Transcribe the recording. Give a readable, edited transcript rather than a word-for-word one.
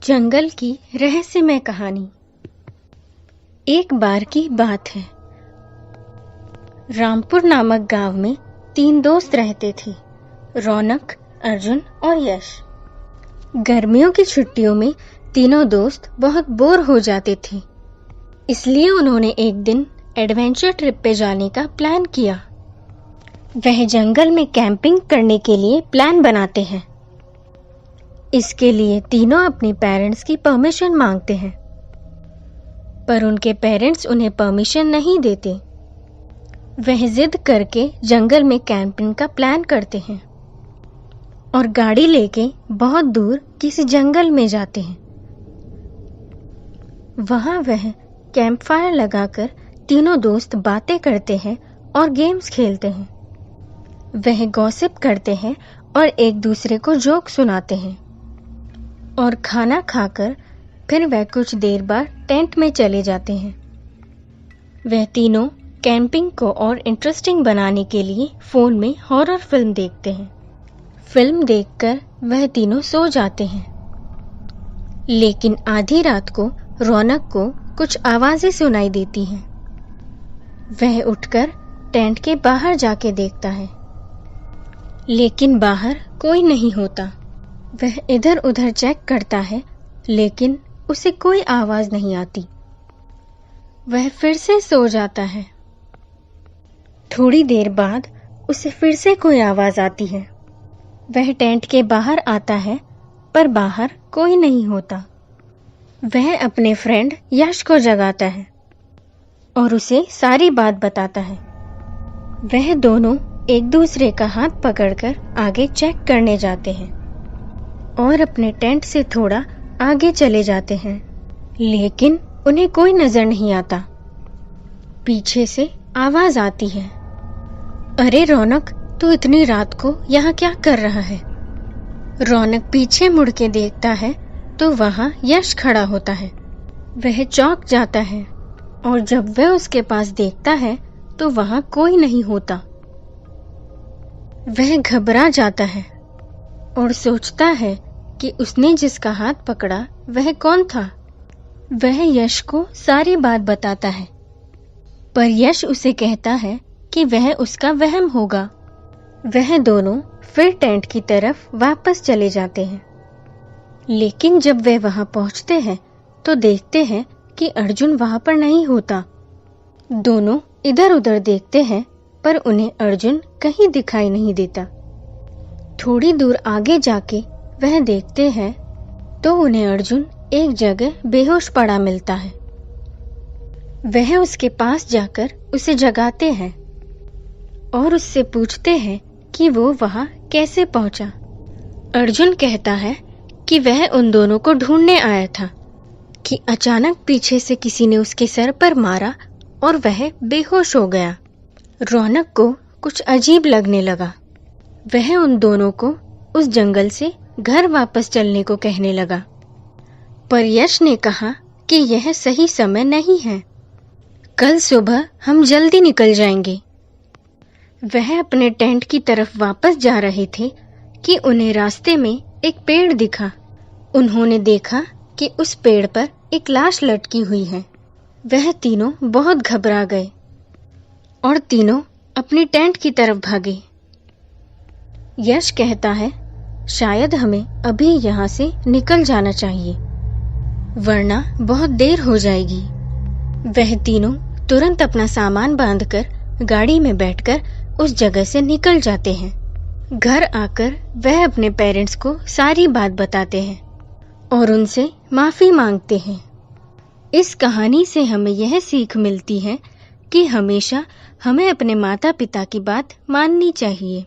जंगल की रहस्यमय कहानी। एक बार की बात है। रामपुर नामक गांव में 3 दोस्त रहते थे, रौनक, अर्जुन और यश। गर्मियों की छुट्टियों में तीनों दोस्त बहुत बोर हो जाते थे, इसलिए उन्होंने एक दिन एडवेंचर ट्रिप पे जाने का प्लान किया। वह जंगल में कैंपिंग करने के लिए प्लान बनाते हैं। इसके लिए तीनों अपनी पेरेंट्स की परमिशन मांगते हैं, पर उनके पेरेंट्स उन्हें परमिशन नहीं देते। वह जिद करके जंगल में कैंपिंग का प्लान करते हैं और गाड़ी लेके बहुत दूर किसी जंगल में जाते हैं। वहां वह कैंप फायर लगाकर तीनों दोस्त बातें करते हैं और गेम्स खेलते हैं। वह गॉसिप करते हैं और एक दूसरे को जोक सुनाते हैं और खाना खाकर फिर वह कुछ देर बाद टेंट में चले जाते हैं। वह तीनों कैंपिंग को और इंटरेस्टिंग बनाने के लिए फोन में हॉरर फिल्म देखते हैं। फिल्म देखकर वह तीनों सो जाते हैं, लेकिन आधी रात को रौनक को कुछ आवाजें सुनाई देती हैं। वह उठकर टेंट के बाहर जाके देखता है, लेकिन बाहर कोई नहीं होता। वह इधर उधर चेक करता है, लेकिन उसे कोई आवाज नहीं आती। वह फिर से सो जाता है। थोड़ी देर बाद उसे फिर से कोई आवाज आती है। वह टेंट के बाहर आता है, पर बाहर कोई नहीं होता। वह अपने फ्रेंड यश को जगाता है और उसे सारी बात बताता है। वह दोनों एक दूसरे का हाथ पकड़कर आगे चेक करने जाते हैं और अपने टेंट से थोड़ा आगे चले जाते हैं, लेकिन उन्हें कोई नजर नहीं आता। पीछे से आवाज आती है, अरे रौनक, तू इतनी रात को यहाँ क्या कर रहा है? रौनक पीछे मुड़ के देखता है तो वहां यश खड़ा होता है। वह चौंक जाता है और जब वह उसके पास देखता है तो वहां कोई नहीं होता। वह घबरा जाता है और सोचता है कि उसने जिसका हाथ पकड़ा वह कौन था। वह यश को सारी बात बताता है, पर यश उसे कहता है कि वह उसका वहम होगा। वह दोनों फिर टेंट की तरफ वापस चले जाते हैं, लेकिन जब वे वहां पहुंचते हैं तो देखते हैं कि अर्जुन वहां पर नहीं होता। दोनों इधर उधर देखते हैं, पर उन्हें अर्जुन कहीं दिखाई नहीं देता। थोड़ी दूर आगे जाके वह देखते हैं तो उन्हें अर्जुन एक जगह बेहोश पड़ा मिलता है। वह उसके पास जाकर उसे जगाते हैं और उससे पूछते हैं कि वो वहां कैसे पहुंचा। अर्जुन कहता है कि वह उन दोनों को ढूंढने आया था कि अचानक पीछे से किसी ने उसके सर पर मारा और वह बेहोश हो गया। रौनक को कुछ अजीब लगने लगा। वह उन दोनों को उस जंगल से घर वापस चलने को कहने लगा, पर यश ने कहा कि यह सही समय नहीं है, कल सुबह हम जल्दी निकल जाएंगे। वह अपने टेंट की तरफ वापस जा रहे थे कि उन्हें रास्ते में एक पेड़ दिखा। उन्होंने देखा कि उस पेड़ पर एक लाश लटकी हुई है। वह तीनों बहुत घबरा गए और तीनों अपनी टेंट की तरफ भागे। यश कहता है, शायद हमें अभी यहाँ से निकल जाना चाहिए, वरना बहुत देर हो जाएगी। वह तीनों तुरंत अपना सामान बांधकर गाड़ी में बैठकर उस जगह से निकल जाते हैं। घर आकर वह अपने पेरेंट्स को सारी बात बताते हैं और उनसे माफी मांगते हैं। इस कहानी से हमें यह सीख मिलती है कि हमेशा हमें अपने माता पिता की बात माननी चाहिए।